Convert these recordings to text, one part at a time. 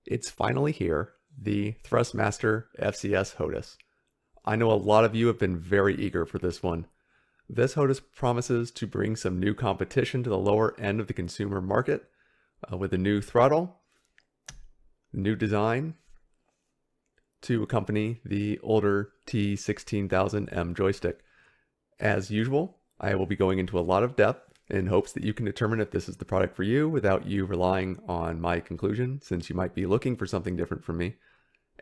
It's finally here, the Thrustmaster FCS HOTAS. I know a lot of you have been very eager for this one. This HOTAS promises to bring some new competition to the lower end of the consumer market with a new throttle, new design to accompany the older T16000M joystick. As usual, I will be going into a lot of depth in hopes that you can determine if this is the product for you without you relying on my conclusion, since you might be looking for something different from me.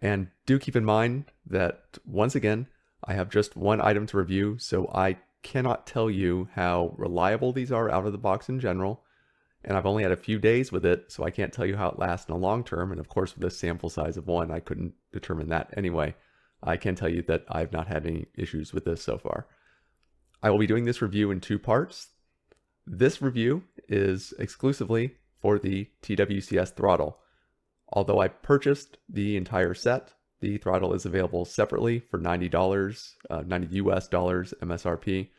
And do keep in mind that, once again, I have just one item to review, so I cannot tell you how reliable these are out of the box in general. And I've only had a few days with it, so I can't tell you how it lasts in the long term. And of course, with a sample size of one, I couldn't determine that anyway. I can tell you that I've not had any issues with this so far. I will be doing this review in two parts. This review is exclusively for the TWCS Throttle. Although I purchased the entire set, the throttle is available separately for $90, 90 US dollars MSRP.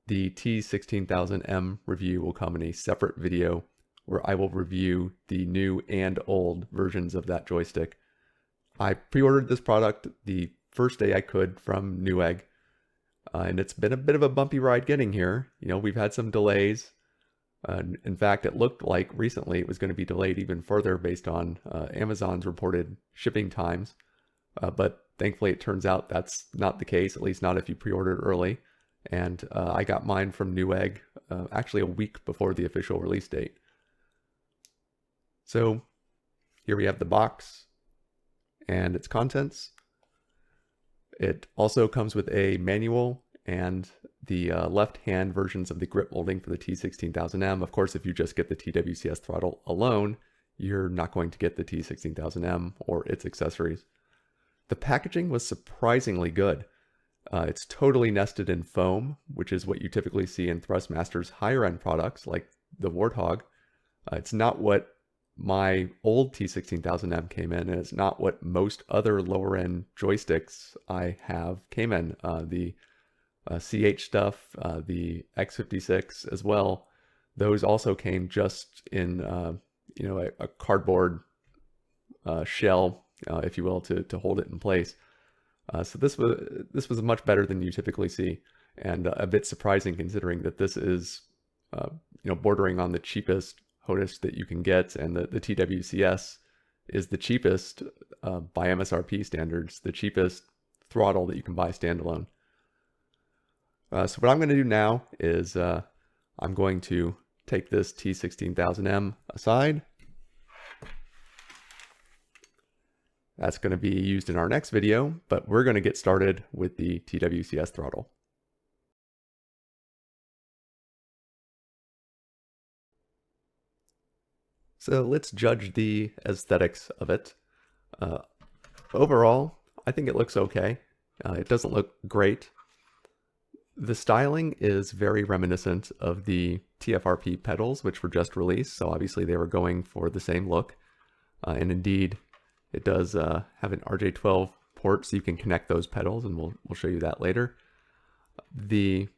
The T16000M review will come in a separate video where I will review the new and old versions of that joystick. I pre-ordered this product the first day I could from Newegg. And it's been a bit of a bumpy ride getting here. You know, we've had some delays. In fact, it looked like recently it was going to be delayed even further based on Amazon's reported shipping times. But thankfully it turns out that's not the case, at least not if you pre-ordered early. And I got mine from Newegg actually a week before the official release date. So here we have the box and its contents. It also comes with a manual and the left-hand versions of the grip molding for the T16000M. Of course, if you just get the TWCS throttle alone, you're not going to get the T16000M or its accessories. The packaging was surprisingly good. It's totally nested in foam, which is what you typically see in Thrustmaster's higher-end products like the Warthog. It's not what my old T16000M came in, and it's not what most other lower end joysticks I have came in. The CH stuff, the X56 as well, those also came just in a cardboard shell, if you will, to hold it in place. So this was much better than you typically see, and a bit surprising considering that this is bordering on the cheapest HOTAS that you can get, and the TWCS is the cheapest by MSRP standards, the cheapest throttle that you can buy standalone. So what I'm going to do now is I'm going to take this T16000M aside. That's going to be used in our next video, but we're going to get started with the TWCS throttle. So let's judge the aesthetics of it. Overall, I think it looks okay. It doesn't look great. The styling is very reminiscent of the TFRP pedals, which were just released, so obviously they were going for the same look. And indeed, it does have an RJ12 port, so you can connect those pedals, and we'll show you that later. The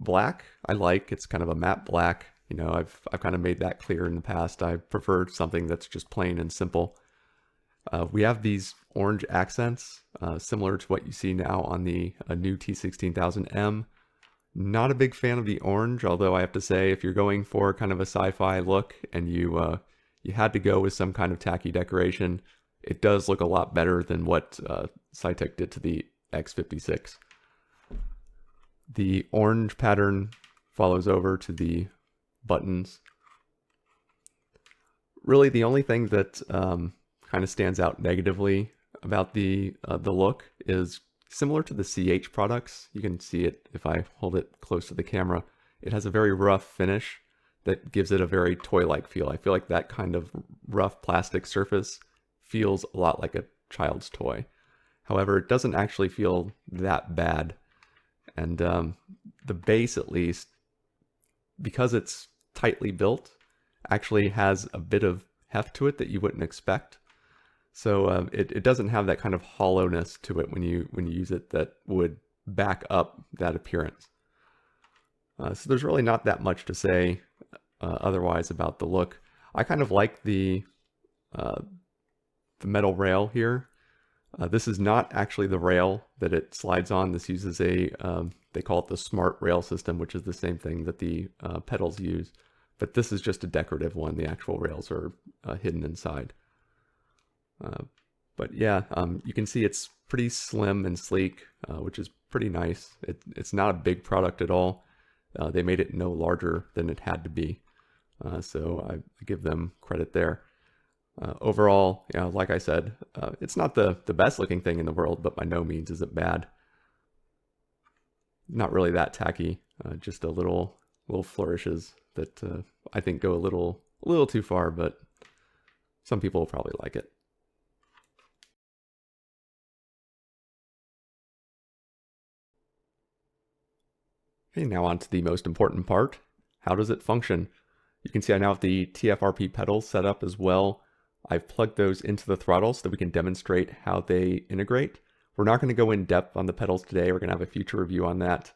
black I like. It's kind of a matte black. You know, I've kind of made that clear in the past. I prefer something that's just plain and simple. We have these orange accents, similar to what you see now on the new T16000M. Not a big fan of the orange, although I have to say, if you're going for kind of a sci-fi look and you had to go with some kind of tacky decoration, it does look a lot better than what Cytec did to the X56. The orange pattern follows over to the buttons. Really, the only thing that kind of stands out negatively about the look is similar to the CH products. You can see it if I hold it close to the camera. It has a very rough finish that gives it a very toy-like feel. I feel like that kind of rough plastic surface feels a lot like a child's toy. However, it doesn't actually feel that bad. And the base, at least, because it's tightly built, actually has a bit of heft to it that you wouldn't expect. So it doesn't have that kind of hollowness to it when you use it that would back up that appearance. So there's really not that much to say otherwise about the look. I kind of like the the metal rail here. This is not actually the rail that it slides on. This uses a, they call it the smart rail system, which is the same thing that the pedals use. But this is just a decorative one. The actual rails are hidden inside. But yeah, you can see it's pretty slim and sleek, which is pretty nice. It's not a big product at all. They made it no larger than it had to be. So I give them credit there. Overall, like I said, it's not the best looking thing in the world, but by no means is it bad. Not really that tacky, just a little flourishes that I think go a little too far, but some people will probably like it. Okay, now on to the most important part. How does it function? You can see I now have the TFRP pedals set up as well. I've plugged those into the throttle so that we can demonstrate how they integrate. We're not going to go in depth on the pedals today. We're going to have a future review on that.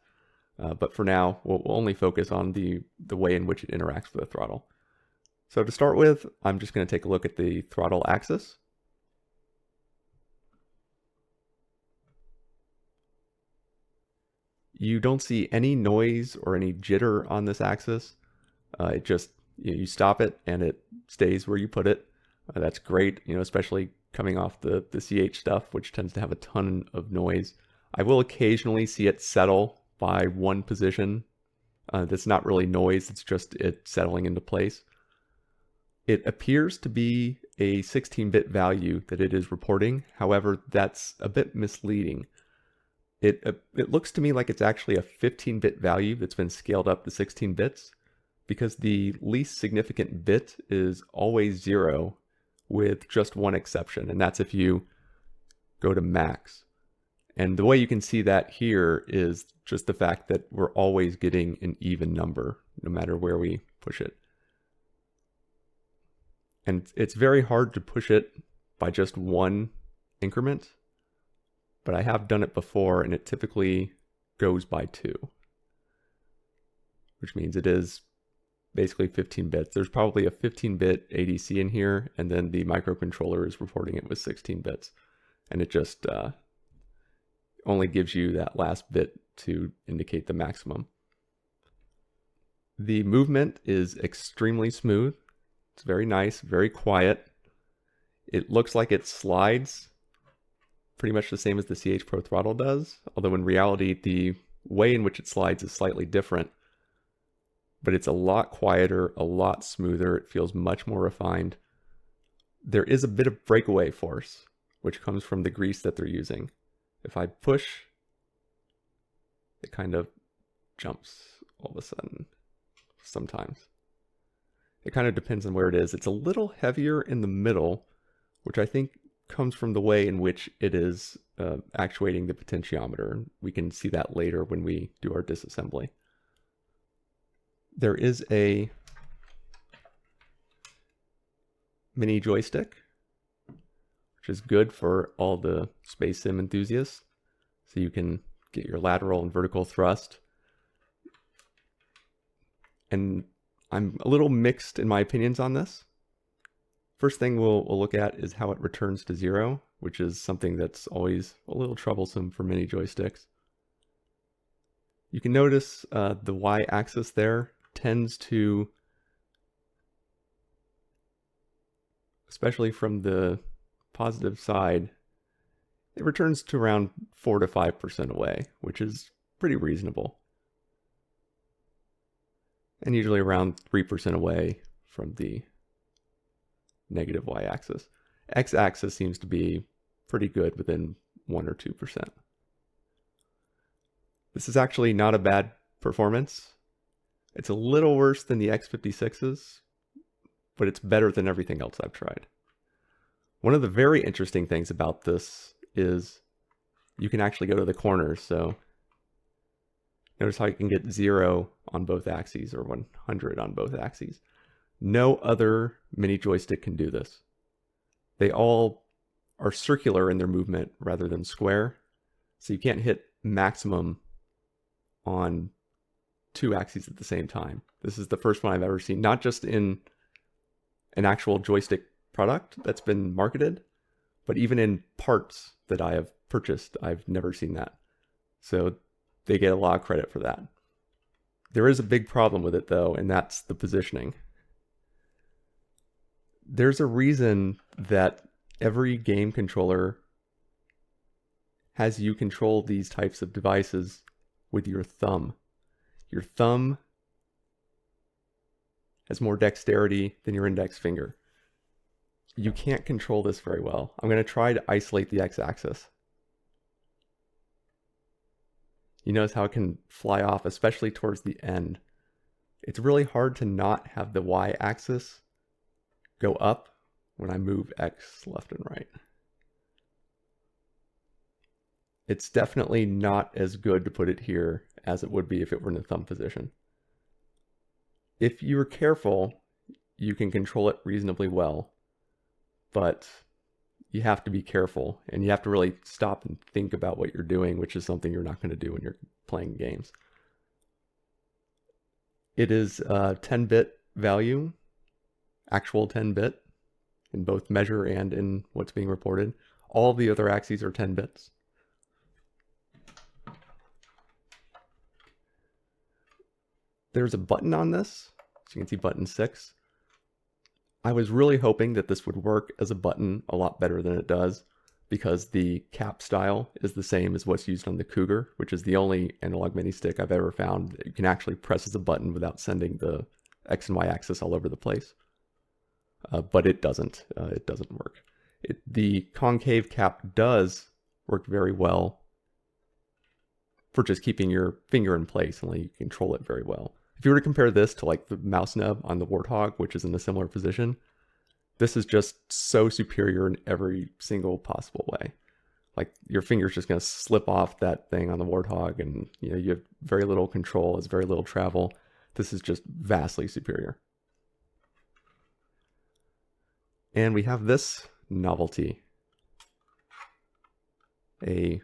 But for now, we'll only focus on the way in which it interacts with the throttle. So to start with, I'm just going to take a look at the throttle axis. You don't see any noise or any jitter on this axis. It just, you stop it and it stays where you put it. That's great, especially coming off the CH stuff, which tends to have a ton of noise. I will occasionally see it settle by one position. That's not really noise, it's just it settling into place. It appears to be a 16-bit value that it is reporting. However, that's a bit misleading. It looks to me like it's actually a 15-bit value that's been scaled up to 16 bits because the least significant bit is always 0 with just one exception, and that's if you go to max. And the way you can see that here is just the fact that we're always getting an even number no matter where we push it. And it's very hard to push it by just one increment, but I have done it before and it typically goes by 2, which means it is basically 15 bits. There's probably a 15-bit ADC in here, and then the microcontroller is reporting it with 16 bits. And it just only gives you that last bit to indicate the maximum. The movement is extremely smooth. It's very nice, very quiet. It looks like it slides pretty much the same as the CH Pro Throttle does, although in reality, the way in which it slides is slightly different. But it's a lot quieter, a lot smoother. It feels much more refined. There is a bit of breakaway force, which comes from the grease that they're using. If I push, it kind of jumps all of a sudden sometimes. It kind of depends on where it is. It's a little heavier in the middle, which I think comes from the way in which it is actuating the potentiometer. We can see that later when we do our disassembly. There is a mini joystick, which is good for all the space sim enthusiasts. So you can get your lateral and vertical thrust. And I'm a little mixed in my opinions on this. First thing we'll look at is how it returns to 0, which is something that's always a little troublesome for mini joysticks. You can notice the y-axis there tends to, especially from the positive side, it returns to around 4 to 5% away, which is pretty reasonable. And usually around 3% away from the negative y-axis. X-axis seems to be pretty good within 1 or 2%. This is actually not a bad performance. It's a little worse than the X56s, but it's better than everything else I've tried. One of the very interesting things about this is you can actually go to the corners. So notice how you can get 0 on both axes or 100 on both axes. No other mini joystick can do this. They all are circular in their movement rather than square. So you can't hit maximum on 2 axes at the same time. This is the first one I've ever seen, not just in an actual joystick product that's been marketed, But even in parts that I have purchased, I've never seen that. So they get a lot of credit for that. There is a big problem with it though, and that's the positioning. There's a reason that every game controller has you control these types of devices with your thumb. Your thumb has more dexterity than your index finger. You can't control this very well. I'm going to try to isolate the x-axis. You notice how it can fly off, especially towards the end. It's really hard to not have the y-axis go up when I move x left and right. It's definitely not as good to put it here as it would be if it were in the thumb position. If you're careful, you can control it reasonably well, but you have to be careful and you have to really stop and think about what you're doing, which is something you're not going to do when you're playing games. It is a 10-bit value, actual 10-bit in both measure and in what's being reported. All the other axes are 10 bits. There's a button on this, so you can see button 6. I was really hoping that this would work as a button a lot better than it does, because the cap style is the same as what's used on the Cougar, which is the only analog mini stick I've ever found that you can actually press as a button without sending the X and Y axis all over the place. But it doesn't work. The concave cap does work very well for just keeping your finger in place and letting you control it very well. If you were to compare this to like the mouse nub on the Warthog, which is in a similar position, this is just so superior in every single possible way. Like your finger's just going to slip off that thing on the Warthog, and you have very little control, it's very little travel. This is just vastly superior. And we have this novelty, a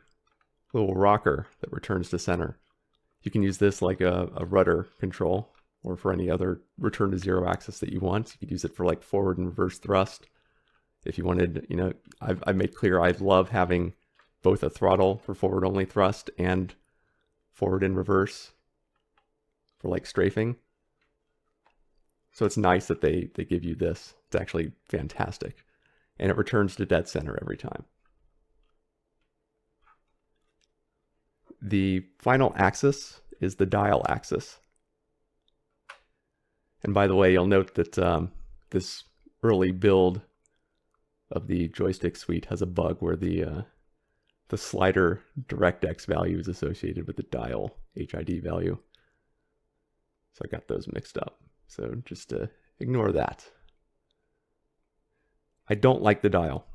little rocker that returns to center. You can use this like a rudder control, or for any other return to zero axis that you want. You could use it for like forward and reverse thrust. If you wanted, I've made clear I love having both a throttle for forward only thrust and forward and reverse for like strafing. So it's nice that they give you this. It's actually fantastic. And it returns to dead center every time. The final axis is the dial axis. And by the way, you'll note that this early build of the joystick suite has a bug where the slider DirectX value is associated with the dial HID value. So I got those mixed up. So just ignore that. I don't like the dial.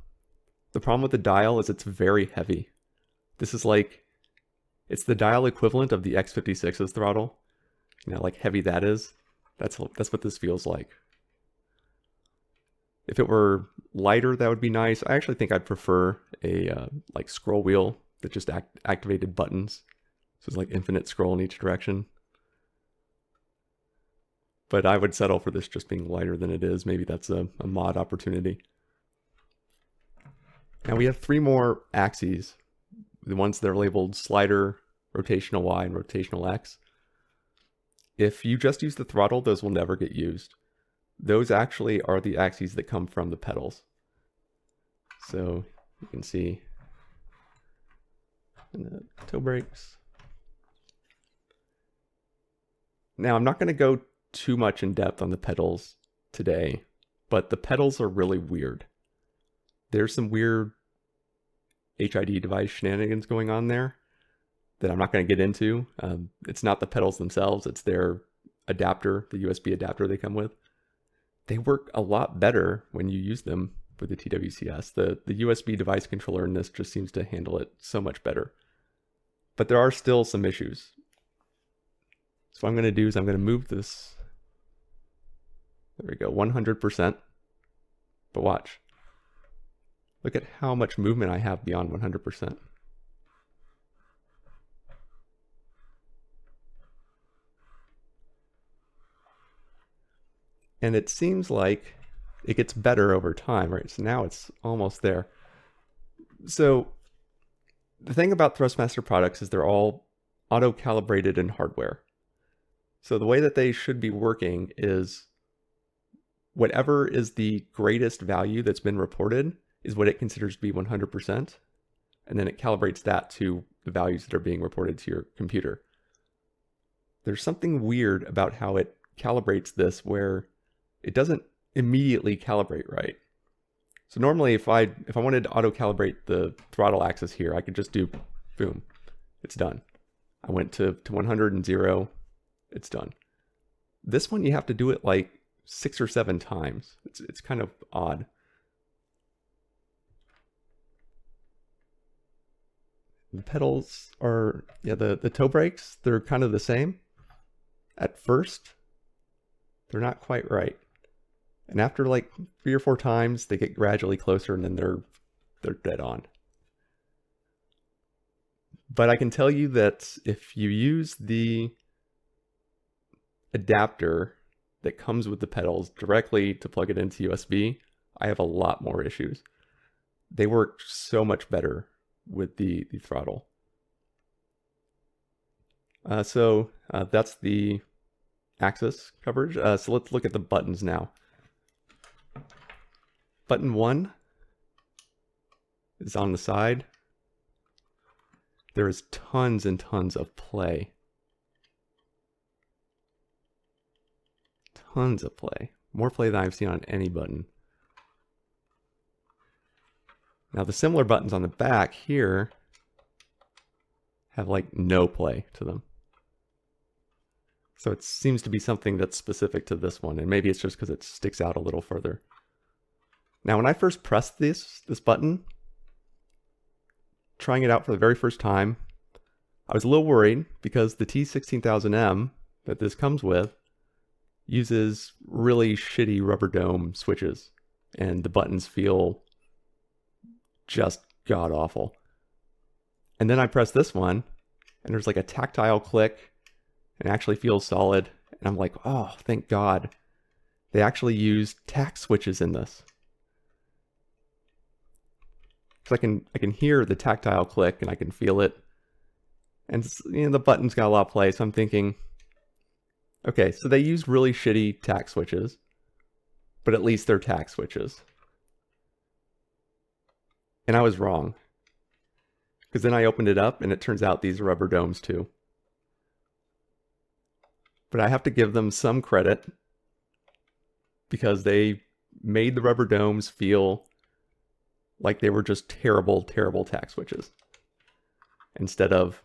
The problem with the dial is it's very heavy. This is like, it's the dial equivalent of the X56's throttle. Like heavy that is. That's what this feels like. If it were lighter, that would be nice. I actually think I'd prefer a like scroll wheel that just activated buttons. So it's like infinite scroll in each direction. But I would settle for this just being lighter than it is. Maybe that's a mod opportunity. Now we have 3 more axes. The ones that are labeled slider, rotational Y, and rotational X. If you just use the throttle, those will never get used. Those actually are the axes that come from the pedals. So you can see in the toe brakes. Now I'm not going to go too much in depth on the pedals today, but the pedals are really weird. There's some weird HID device shenanigans going on there that I'm not going to get into. It's not the pedals themselves, it's their adapter, the USB adapter they come with. They work a lot better when you use them with the TWCS. The USB device controller in this just seems to handle it so much better. But there are still some issues. So what I'm going to do is I'm going to move this. There we go, 100%. But watch. Look at how much movement I have beyond 100%. And it seems like it gets better over time, right? So now it's almost there. So the thing about Thrustmaster products is they're all auto-calibrated in hardware. So the way that they should be working is whatever is the greatest value that's been reported is what it considers to be 100%. And then it calibrates that to the values that are being reported to your computer. There's something weird about how it calibrates this where it doesn't immediately calibrate right. So normally if I wanted to auto-calibrate the throttle axis here, I could just do boom, it's done. I went to 100 and 0, it's done. This one you have to do it like 6 or 7 times. It's kind of odd. The pedals are, yeah, the toe brakes, they're kind of the same. At first, they're not quite right. And after like 3 or 4 times, they get gradually closer and then they're dead on. But I can tell you that if you use the adapter that comes with the pedals directly to plug it into USB, I have a lot more issues. They work so much better with the throttle. So that's the axis coverage. So let's look at the buttons now. Button 1 is on the side. There is tons and tons of play. Tons of play. More play than I've seen on any button. Now the similar buttons on the back here have like no play to them. So it seems to be something that's specific to this one, and maybe it's just because it sticks out a little further. Now when I first pressed this button, trying it out for the very first time, I was a little worried because the T16000M that this comes with uses really shitty rubber dome switches, and the buttons feel just god awful. And then I press this one, and there's like a tactile click, and it actually feels solid. And I'm like, oh, thank God. They actually use tack switches in this. So I can hear the tactile click, and I can feel it. And you know, the button's got a lot of play, so I'm thinking, okay, so they use really shitty tack switches, but at least they're tack switches. And I was wrong. Because then I opened it up, and it turns out these are rubber domes too. But I have to give them some credit because they made the rubber domes feel like they were just terrible, terrible tack switches instead of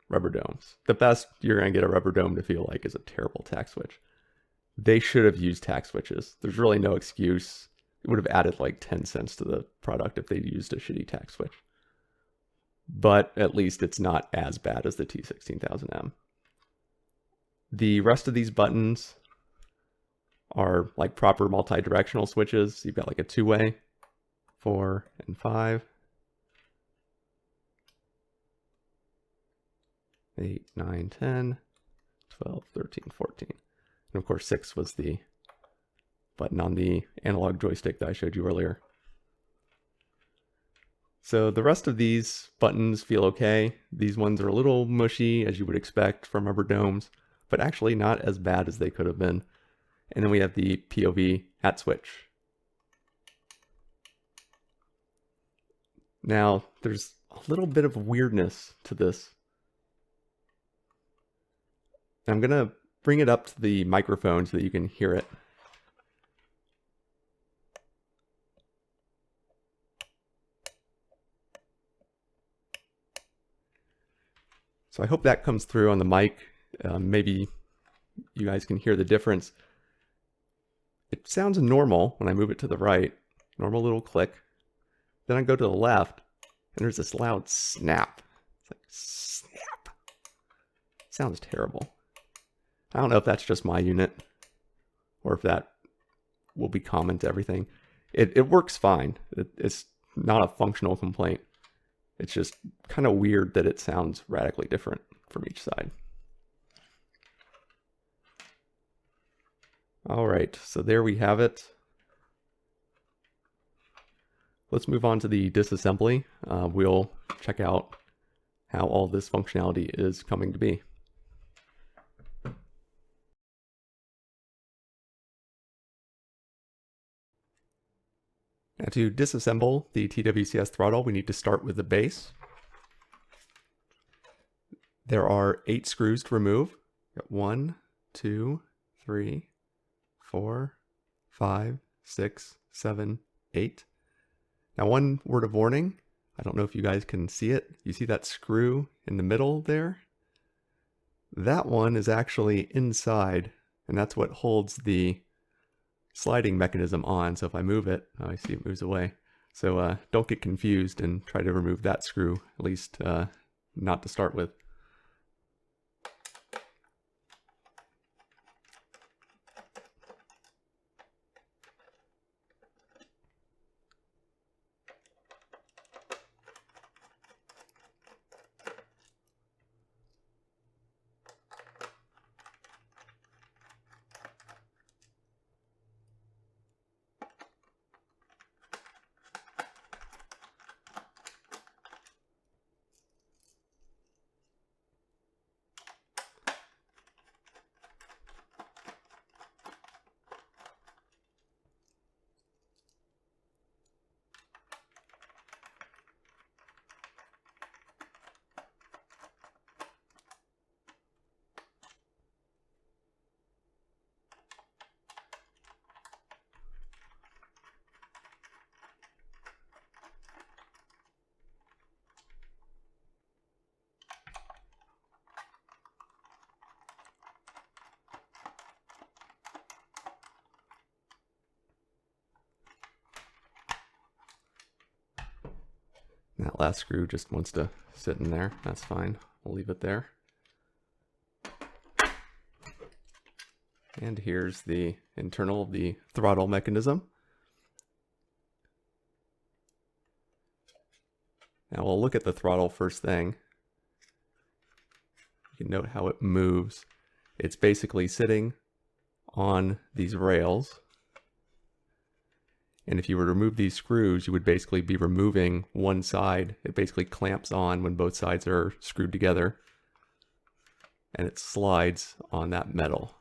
rubber domes. The best you're going to get a rubber dome to feel like is a terrible tack switch. They should have used tack switches. There's really no excuse. It would have added like 10 cents to the product if they'd used a shitty tack switch. But at least it's not as bad as the T16000M. The rest of these buttons are like proper multi-directional switches. You've got like a 2-way, 4 and 5, 8, 9, 10, 12, 13, 14. And of course 6 was the button on the analog joystick that I showed you earlier. So the rest of these buttons feel okay. These ones are a little mushy, as you would expect from rubber domes, but actually not as bad as they could have been. And then we have the POV hat switch. Now, there's a little bit of weirdness to this. I'm going to bring it up to the microphone so that you can hear it. So I hope that comes through on the mic. Maybe you guys can hear the difference. It sounds normal when I move it to the right. Normal little click. Then I go to the left, and there's this loud snap. It's like, snap. It sounds terrible. I don't know if that's just my unit, or if that will be common to everything. It works fine. It's not a functional complaint. It's just kind of weird that it sounds radically different from each side. All right, so there we have it. Let's move on to the disassembly. We'll check out how all this functionality is coming to be. Now to disassemble the TWCS throttle, we need to start with the base. There are 8 screws to remove. 1, 2, 3, 4, 5, 6, 7, 8. Now, one word of warning, I don't know if you guys can see it. You see that screw in the middle there? That one is actually inside, and that's what holds the sliding mechanism on. So if I move it, oh, I see it moves away. So don't get confused and try to remove that screw, at least not to start with. That last screw just wants to sit in there. That's fine. We'll leave it there. And here's the internal of the throttle mechanism. Now we'll look at the throttle first thing. You can note how it moves. It's basically sitting on these rails. And if you were to remove these screws, you would basically be removing one side. It basically clamps on when both sides are screwed together. And it slides on that metal.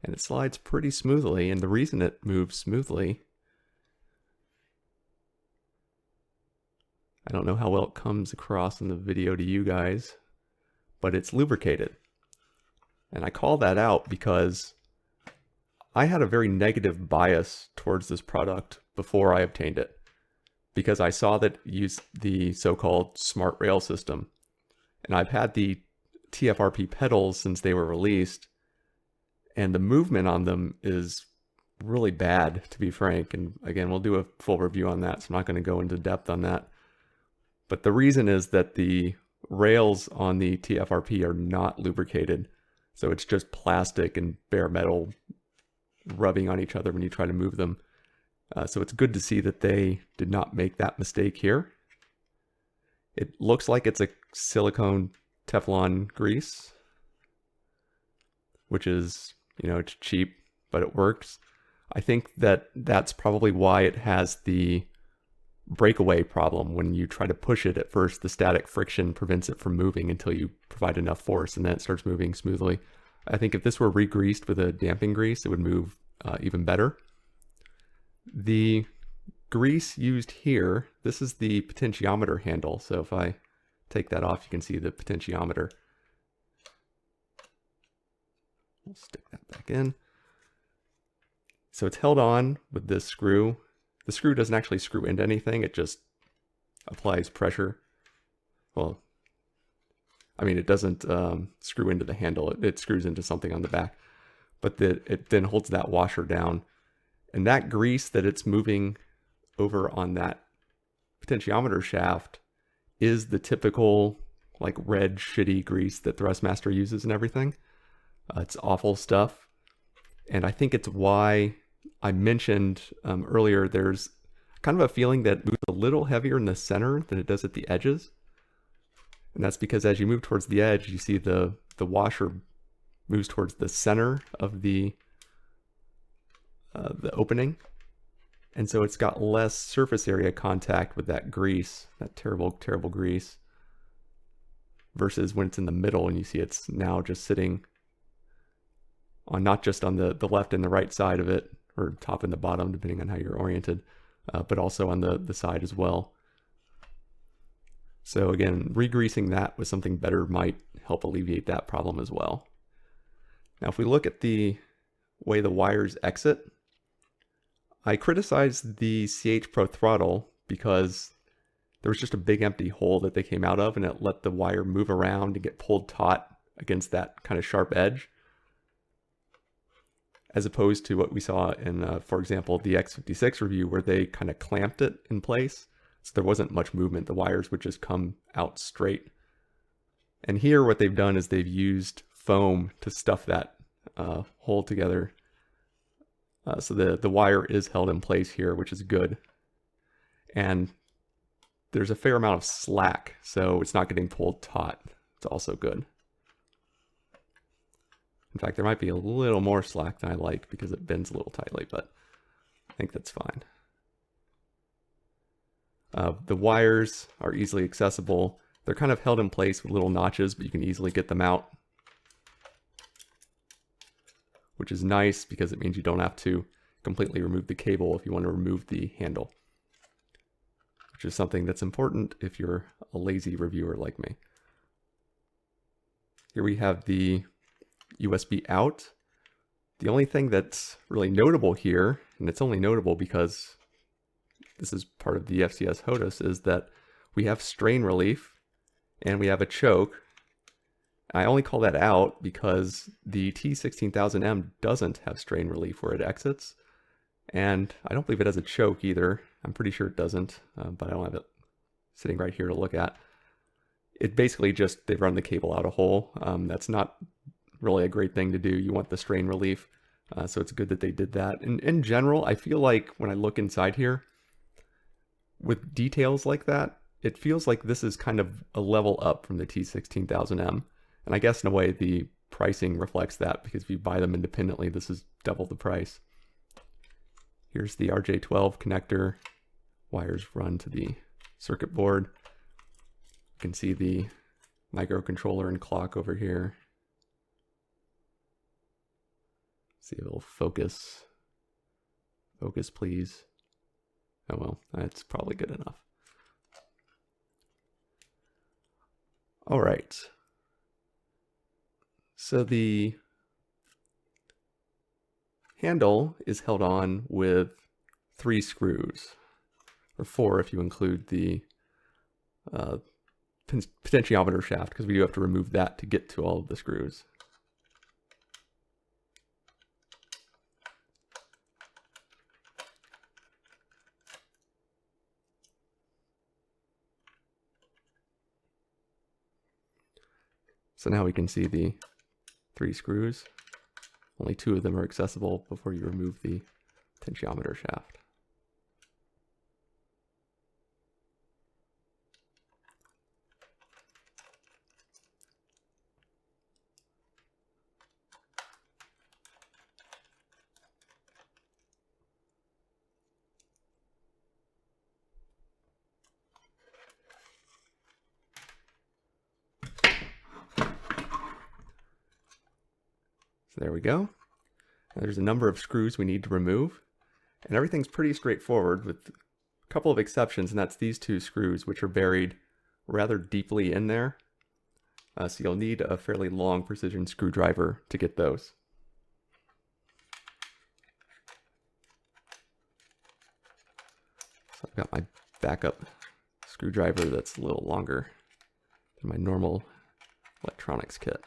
And it slides pretty smoothly. And the reason it moves smoothly, I don't know how well it comes across in the video to you guys, but it's lubricated. And I call that out because I had a very negative bias towards this product before I obtained it, because I saw that it used the so-called smart rail system. And I've had the TFRP pedals since they were released, and the movement on them is really bad, to be frank. And again, we'll do a full review on that, so I'm not going to go into depth on that. But the reason is that the rails on the TFRP are not lubricated. So it's just plastic and bare metal rubbing on each other when you try to move them. So it's good to see that they did not make that mistake here. It looks like it's a silicone Teflon grease, which is, it's cheap, but it works. I think that that's probably why it has the breakaway problem. When you try to push it at first, the static friction prevents it from moving until you provide enough force, and then it starts moving smoothly. I think if this were re-greased with a damping grease, it would move even better. The grease used here, this is the potentiometer handle. So if I take that off, you can see the potentiometer. We'll stick that back in. So it's held on with this screw. The screw doesn't actually screw into anything, it just applies pressure. Well, I mean, it doesn't screw into the handle, it screws into something on the back. But it then holds that washer down. And that grease that it's moving over on that potentiometer shaft is the typical like red shitty grease that Thrustmaster uses and everything. It's awful stuff. And I think it's why I mentioned earlier, there's kind of a feeling that it moves a little heavier in the center than it does at the edges. And that's because as you move towards the edge, you see the washer moves towards the center of the opening. And so it's got less surface area contact with that grease, that terrible, terrible grease, versus when it's in the middle and you see it's now just sitting on not just on the left and the right side of it, or top and the bottom, depending on how you're oriented, but also on the side as well. So again, re-greasing that with something better might help alleviate that problem as well. Now, if we look at the way the wires exit, I criticized the CH Pro throttle because there was just a big empty hole that they came out of, and it let the wire move around and get pulled taut against that kind of sharp edge, as opposed to what we saw in, for example, the X56 review, where they kind of clamped it in place. So there wasn't much movement. The wires would just come out straight. And here what they've done is they've used foam to stuff that hole together. So the wire is held in place here, which is good. And there's a fair amount of slack, so it's not getting pulled taut. It's also good. In fact, there might be a little more slack than I like because it bends a little tightly, but I think that's fine. The wires are easily accessible. They're kind of held in place with little notches, but you can easily get them out, which is nice because it means you don't have to completely remove the cable if you want to remove the handle, which is something that's important if you're a lazy reviewer like me. Here we have the USB out. The only thing that's really notable here, and it's only notable because this is part of the FCS HOTAS, is that we have strain relief and we have a choke. I only call that out because the T16000M doesn't have strain relief where it exits, and I don't believe it has a choke either. I'm pretty sure it doesn't, but I don't have it sitting right here to look at. It basically just, they run the cable out a hole. That's not really a great thing to do. You want the strain relief, so it's good that they did that. And in general, I feel like when I look inside here, with details like that, it feels like this is kind of a level up from the T16000M. And I guess in a way the pricing reflects that, because if you buy them independently, this is double the price. Here's the RJ12 connector. Wires run to the circuit board. You can see the microcontroller and clock over here. See if it'll focus. Focus, please. Oh well, that's probably good enough. All right. So the handle is held on with 3 screws, or 4 if you include the potentiometer shaft, because we do have to remove that to get to all of the screws. So now we can see the 3 screws. Only 2 of them are accessible before you remove the potentiometer shaft. So there we go. Now there's a number of screws we need to remove, and everything's pretty straightforward with a couple of exceptions, and that's these 2 screws, which are buried rather deeply in there. So you'll need a fairly long precision screwdriver to get those. So I've got my backup screwdriver that's a little longer than my normal electronics kit.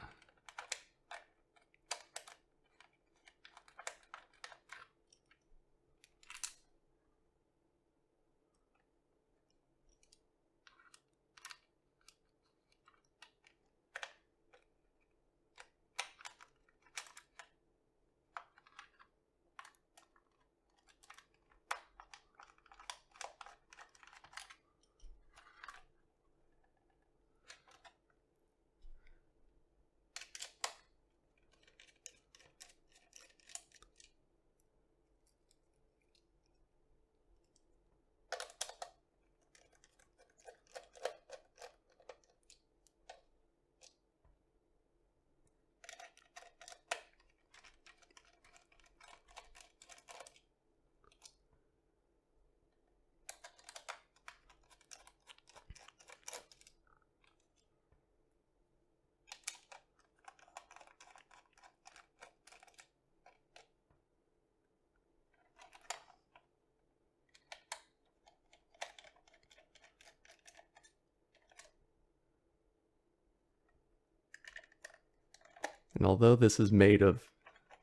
And although this is made of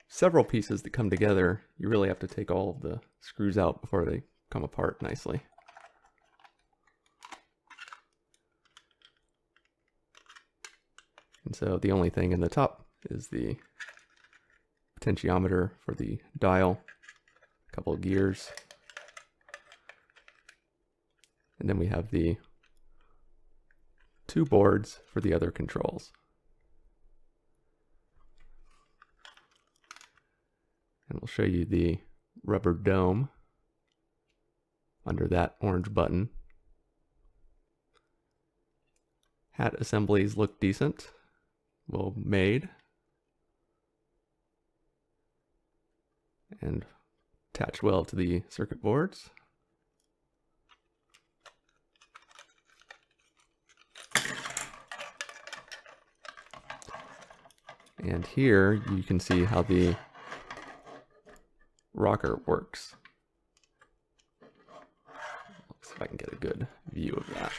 several pieces that come together, you really have to take all of the screws out before they come apart nicely. And so the only thing in the top is the potentiometer for the dial, a couple of gears, and then we have the two boards for the other controls. And we'll show you the rubber dome under that orange button. Hat assemblies look decent, well made, and attach well to the circuit boards. And here you can see how the rocker works. Let's see if I can get a good view of that.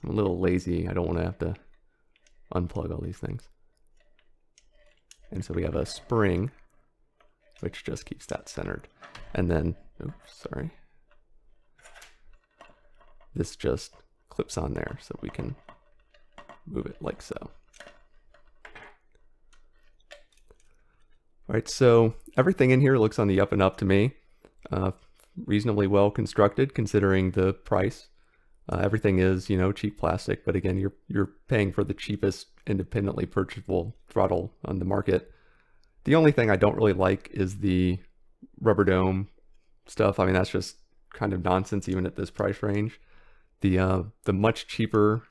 I'm a little lazy. I don't want to have to unplug all these things. And so we have a spring, which just keeps that centered. And then, oops, sorry. This just clips on there so we can move it like so. All right, so everything in here looks on the up and up to me. Reasonably well constructed considering the price. Everything is, you know, cheap plastic, but again, you're paying for the cheapest independently purchasable throttle on the market. The only thing I don't really like is the rubber dome stuff. I mean, that's just kind of nonsense even at this price range. The much cheaper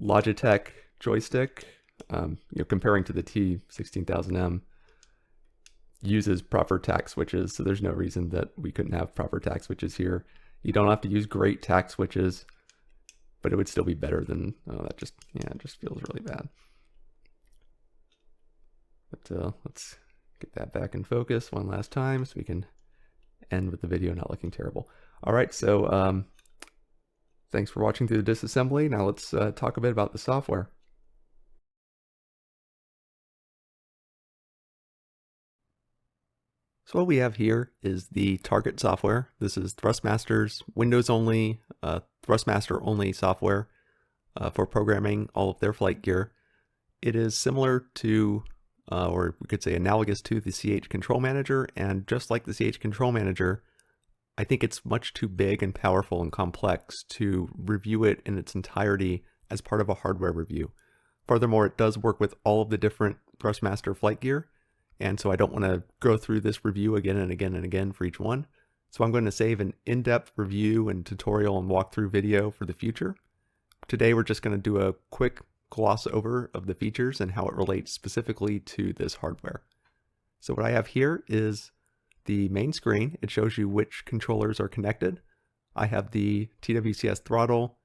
Logitech joystick, you know, comparing to the T16000M, uses proper tact switches, so there's no reason that we couldn't have proper tact switches here. You don't have to use great tact switches, but it would still be better than, that just, yeah, it just feels really bad. But let's get that back in focus one last time so we can end with the video not looking terrible. All right, so thanks for watching through the disassembly. Now let's talk a bit about the software. So what we have here is the target software. This is Thrustmaster's Windows only, Thrustmaster only software for programming all of their flight gear. It is similar to, or we could say analogous to, the CH Control Manager, and just like the CH Control Manager, I think it's much too big and powerful and complex to review it in its entirety as part of a hardware review. Furthermore, it does work with all of the different Thrustmaster flight gear, and so I don't want to go through this review again and again and again for each one. So I'm going to save an in-depth review and tutorial and walkthrough video for the future. Today we're just going to do a quick gloss over of the features and how it relates specifically to this hardware. So what I have here is the main screen. It shows you which controllers are connected. I have the TWCS Throttle,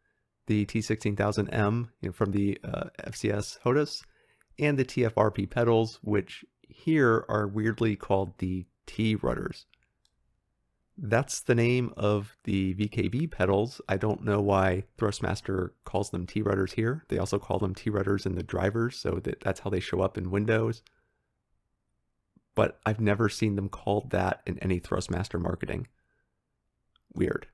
the T16000M, you know, from the FCS HOTAS, and the TFRP pedals, which here are weirdly called the T-rudders. That's the name of the VKB pedals. I don't know why Thrustmaster calls them T-rudders here. They also call them T-rudders in the drivers, so that's how they show up in Windows. But I've never seen them called that in any Thrustmaster marketing. Weird.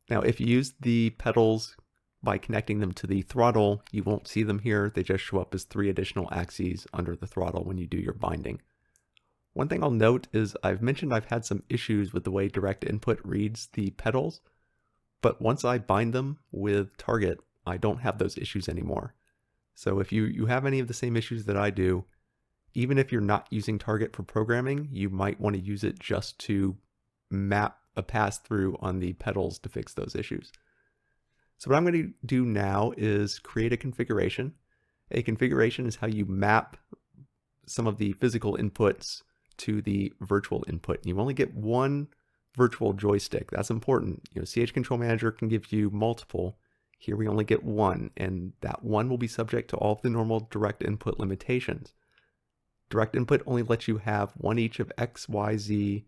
Now, if you use the pedals by connecting them to the throttle, you won't see them here. They just show up as 3 additional axes under the throttle when you do your binding. One thing I'll note is I've mentioned I've had some issues with the way direct input reads the pedals, but once I bind them with target, I don't have those issues anymore. So if you have any of the same issues that I do, even if you're not using target for programming, you might want to use it just to map a pass through on the pedals to fix those issues. So what I'm going to do now is create a configuration. A configuration is how you map some of the physical inputs to the virtual input. You only get one virtual joystick. That's important. You know, CH Control Manager can give you multiple. Here we only get one, and that one will be subject to all of the normal direct input limitations. Direct input only lets you have one each of X, Y, Z,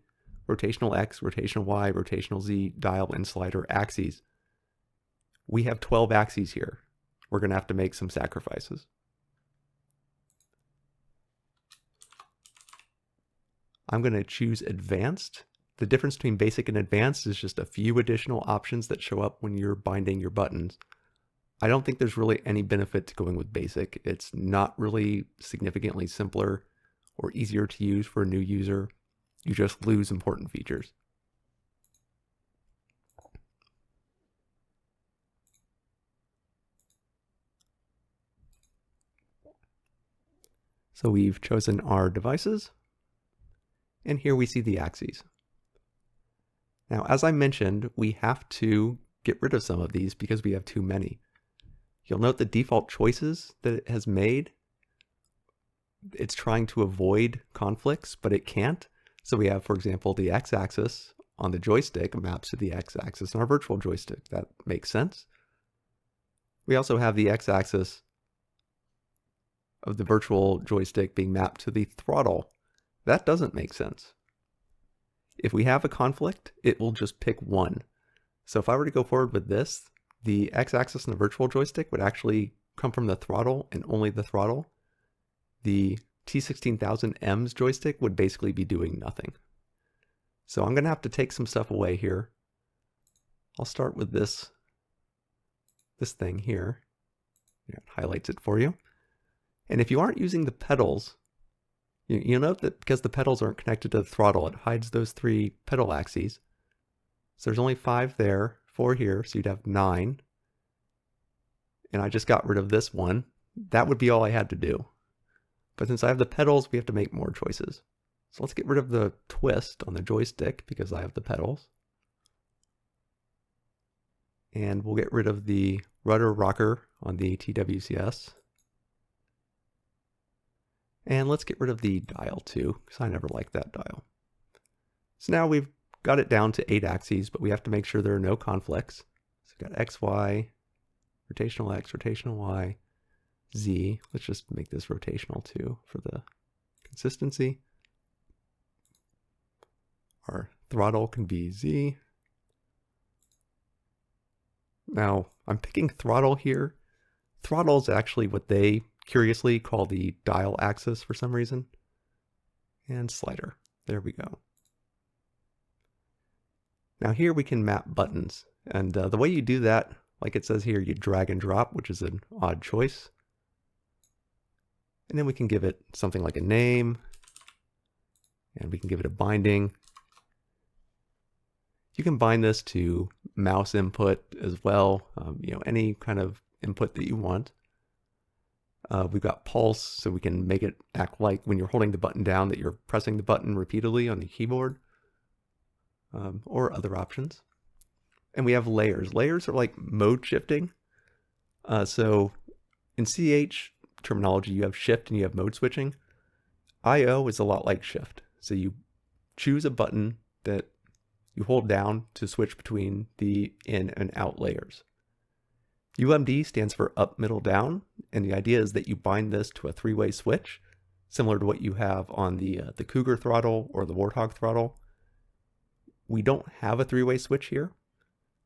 rotational X, rotational Y, rotational Z, dial, and slider axes. We have 12 axes here. we're going to have to make some sacrifices. I'm going to choose advanced. The difference between basic and advanced is just a few additional options that show up when you're binding your buttons. I don't think there's really any benefit to going with basic. It's not really significantly simpler or easier to use for a new user. You just lose important features. So we've chosen our devices, and here we see the axes. Now, as I mentioned, we have to get rid of some of these because we have too many. You'll note the default choices that it has made. It's trying to avoid conflicts, but it can't. So we have, for example, the x-axis on the joystick maps to the x-axis on our virtual joystick. That makes sense. We also have the x-axis of the virtual joystick being mapped to the throttle. That doesn't make sense. If we have a conflict, it will just pick one. So if I were to go forward with this, the x-axis on the virtual joystick would actually come from the throttle and only the throttle. The T16000M's joystick would basically be doing nothing. So I'm going to have to take some stuff away here. I'll start with this thing here. It highlights it for you. And if you aren't using the pedals, you'll note that because the pedals aren't connected to the throttle, it hides those 3 pedal axes. So there's only 5 there, 4 here, so you'd have 9. And I just got rid of this one. That would be all I had to do. But since I have the pedals, we have to make more choices. So let's get rid of the twist on the joystick because I have the pedals. And we'll get rid of the rudder rocker on the TWCS. And let's get rid of the dial too, because I never liked that dial. So now we've got it down to 8 axes, but we have to make sure there are no conflicts. So we've got X, Y, rotational X, rotational Y, Z. Let's just make this rotational too for the consistency. Our throttle can be Z. Now I'm picking throttle here. Throttle is actually what they curiously call the dial axis for some reason. And slider. There we go. Now here we can map buttons. And the way you do that, like it says here, you drag and drop, which is an odd choice. And then we can give it something like a name. And we can give it a binding. You can bind this to mouse input as well, any kind of input that you want. We've got pulse, so we can make it act like when you're holding the button down that you're pressing the button repeatedly on the keyboard, or other options. And we have layers. Layers are like mode shifting. So in CH terminology, you have shift and you have mode switching. I/O is a lot like shift. So you choose a button that you hold down to switch between the in and out layers. UMD stands for up, middle, down, and the idea is that you bind this to a 3-way switch, similar to what you have on the Cougar throttle or the Warthog throttle. We don't have a 3-way switch here,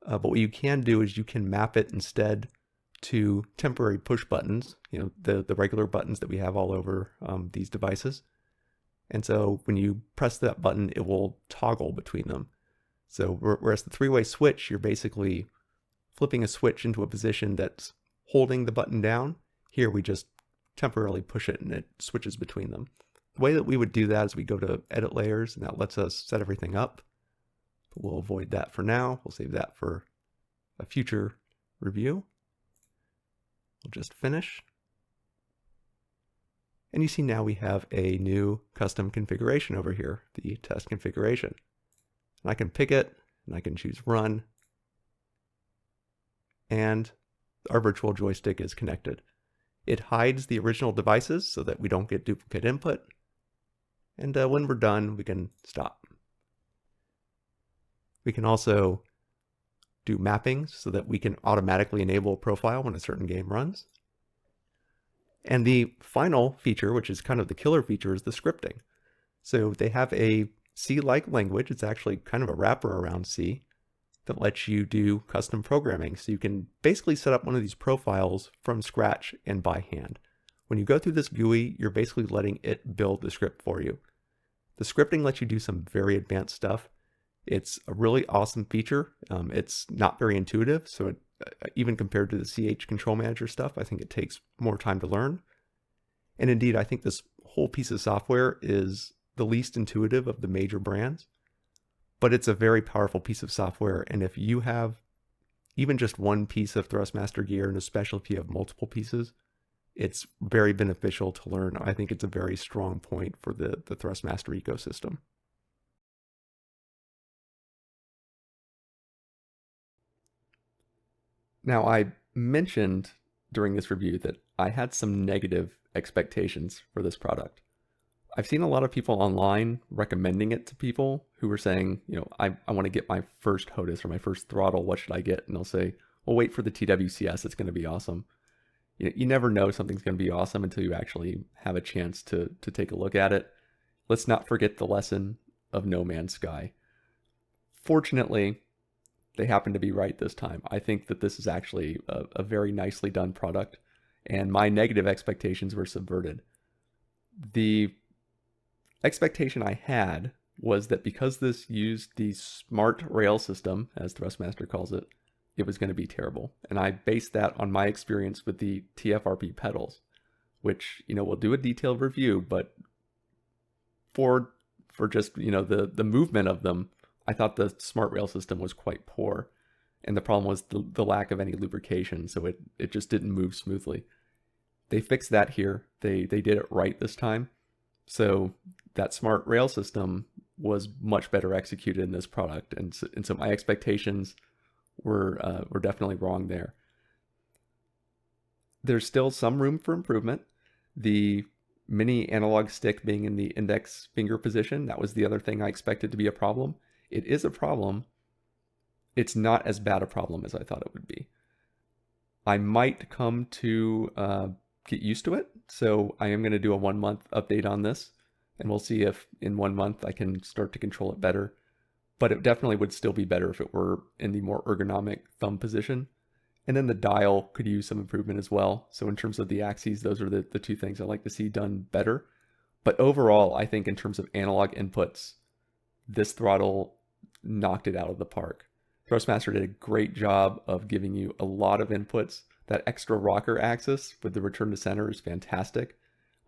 but what you can do is you can map it instead to temporary push buttons, the regular buttons that we have all over these devices. And so when you press that button, it will toggle between them. So whereas the 3-way switch, you're basically flipping a switch into a position that's holding the button down. Here we just temporarily push it and it switches between them. The way that we would do that is we go to edit layers, and that lets us set everything up. But we'll avoid that for now. We'll save that for a future review. We'll just finish. And you see now we have a new custom configuration over here, the test configuration. And I can pick it, and I can choose run. And our virtual joystick is connected. It hides the original devices so that we don't get duplicate input. And when we're done, we can stop. We can also do mappings so that we can automatically enable a profile when a certain game runs. And the final feature, which is kind of the killer feature, is the scripting. So they have a C-like language. It's actually kind of a wrapper around C. that lets you do custom programming. So you can basically set up one of these profiles from scratch and by hand. When you go through this GUI, you're basically letting it build the script for you. The scripting lets you do some very advanced stuff. It's a really awesome feature. It's not very intuitive, so even compared to the CH Control Manager stuff, I think it takes more time to learn. And indeed, I think this whole piece of software is the least intuitive of the major brands, but it's a very powerful piece of software. And if you have even just one piece of Thrustmaster gear, and especially if you have multiple pieces, it's very beneficial to learn. I think it's a very strong point for the Thrustmaster ecosystem. Now, I mentioned during this review that I had some negative expectations for this product. I've seen a lot of people online recommending it to people who were saying, I want to get my first HOTAS or my first throttle. What should I get? And they'll say, well, wait for the TWCS. It's going to be awesome. You never know something's going to be awesome until you actually have a chance to take a look at it. Let's not forget the lesson of No Man's Sky. Fortunately, they happen to be right this time. I think that this is actually a very nicely done product, and my negative expectations were subverted. The expectation I had was that because this used the smart rail system, as Thrustmaster calls it, it was going to be terrible. And I based that on my experience with the TFRP pedals, which, we'll do a detailed review, but for just, the movement of them, I thought the smart rail system was quite poor. And the problem was the lack of any lubrication, so it just didn't move smoothly. They fixed that here. They did it right this time. So that smart rail system was much better executed in this product. And so my expectations were definitely wrong there. There's still some room for improvement. The mini analog stick being in the index finger position, that was the other thing I expected to be a problem. It is a problem. It's not as bad a problem as I thought it would be. I might come to get used to it, so I am going to do a 1-month update on this, and we'll see if in 1 month I can start to control it better. But it definitely would still be better if it were in the more ergonomic thumb position. And then the dial could use some improvement as well. So in terms of the axes, those are the two things I like to see done better. But overall, I think in terms of analog inputs, this throttle knocked it out of the park. Thrustmaster did a great job of giving you a lot of inputs. That extra rocker axis with the return to center is fantastic.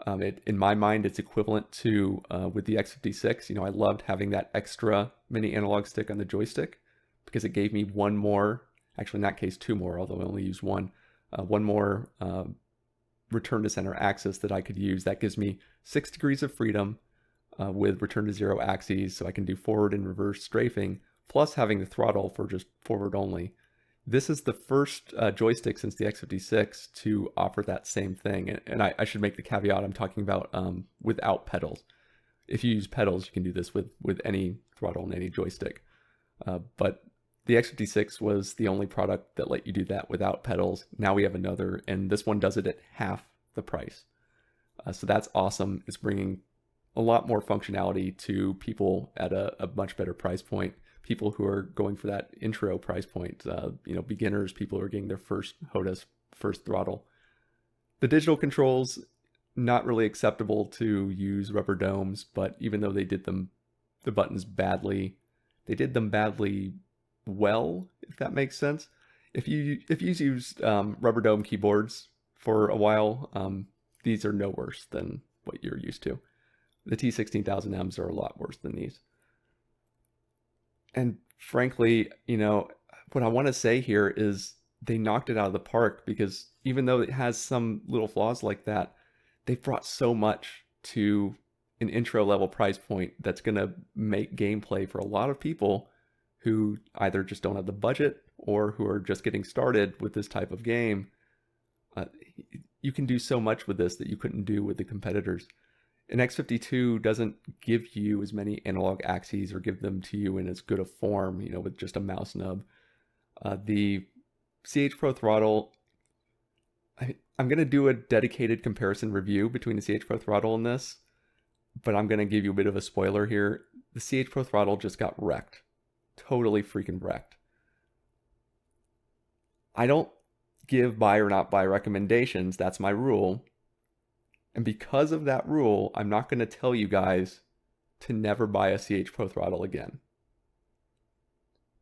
In my mind, it's equivalent to with the X56. I loved having that extra mini analog stick on the joystick because it gave me one more, actually in that case 2 more, although I only used one more return to center axis that I could use. That gives me 6 degrees of freedom with return to 0 axes, so I can do forward and reverse strafing, plus having the throttle for just forward only. This is the first joystick since the X56 to offer that same thing. And I should make the caveat I'm talking about without pedals. If you use pedals, you can do this with any throttle and any joystick. But the X56 was the only product that let you do that without pedals. Now we have another, and this one does it at half the price. So that's awesome. It's bringing a lot more functionality to people at a much better price point. People who are going for that intro price point, beginners, people who are getting their first HOTAS, first throttle. The digital controls, not really acceptable to use rubber domes, but even though they did the buttons badly, they did them badly well, if that makes sense. If you used rubber dome keyboards for a while, these are no worse than what you're used to. The T16000Ms are a lot worse than these. And frankly, what I want to say here is they knocked it out of the park, because even though it has some little flaws like that, they've brought so much to an intro level price point that's going to make gameplay for a lot of people who either just don't have the budget or who are just getting started with this type of game. You can do so much with this that you couldn't do with the competitors. An X52 doesn't give you as many analog axes or give them to you in as good a form, with just a mouse nub. The CH Pro Throttle, I'm going to do a dedicated comparison review between the CH Pro Throttle and this, but I'm going to give you a bit of a spoiler here. The CH Pro Throttle just got wrecked. Totally freaking wrecked. I don't give buy or not buy recommendations. That's my rule. And because of that rule, I'm not going to tell you guys to never buy a CH Pro throttle again.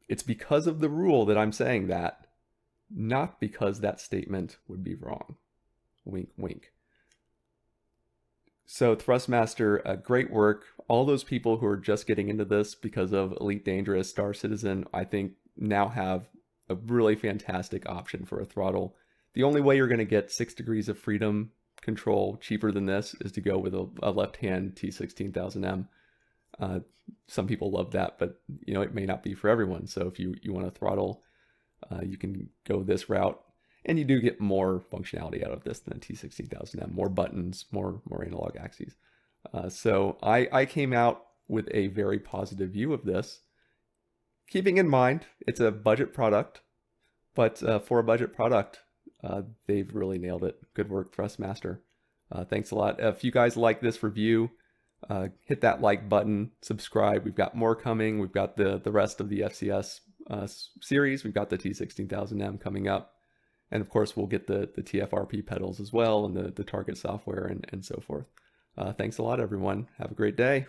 It's because of the rule that I'm saying that, not because that statement would be wrong. Wink, wink. So Thrustmaster, great work. All those people who are just getting into this because of Elite Dangerous, Star Citizen, I think now have a really fantastic option for a throttle. The only way you're going to get 6 degrees of freedom control cheaper than this is to go with a left-hand T16000M. Some people love that, but it may not be for everyone. So if you want a throttle, you can go this route. And you do get more functionality out of this than a T16000M, more buttons, more analog axes. So I came out with a very positive view of this, keeping in mind it's a budget product, but for a budget product, they've really nailed it. Good work, Thrustmaster. Thanks a lot. If you guys like this review, hit that like button, subscribe. We've got more coming. We've got the rest of the FCS series. We've got the T16000M coming up. And of course, we'll get the TFRP pedals as well, and the target software and so forth. Thanks a lot, everyone. Have a great day.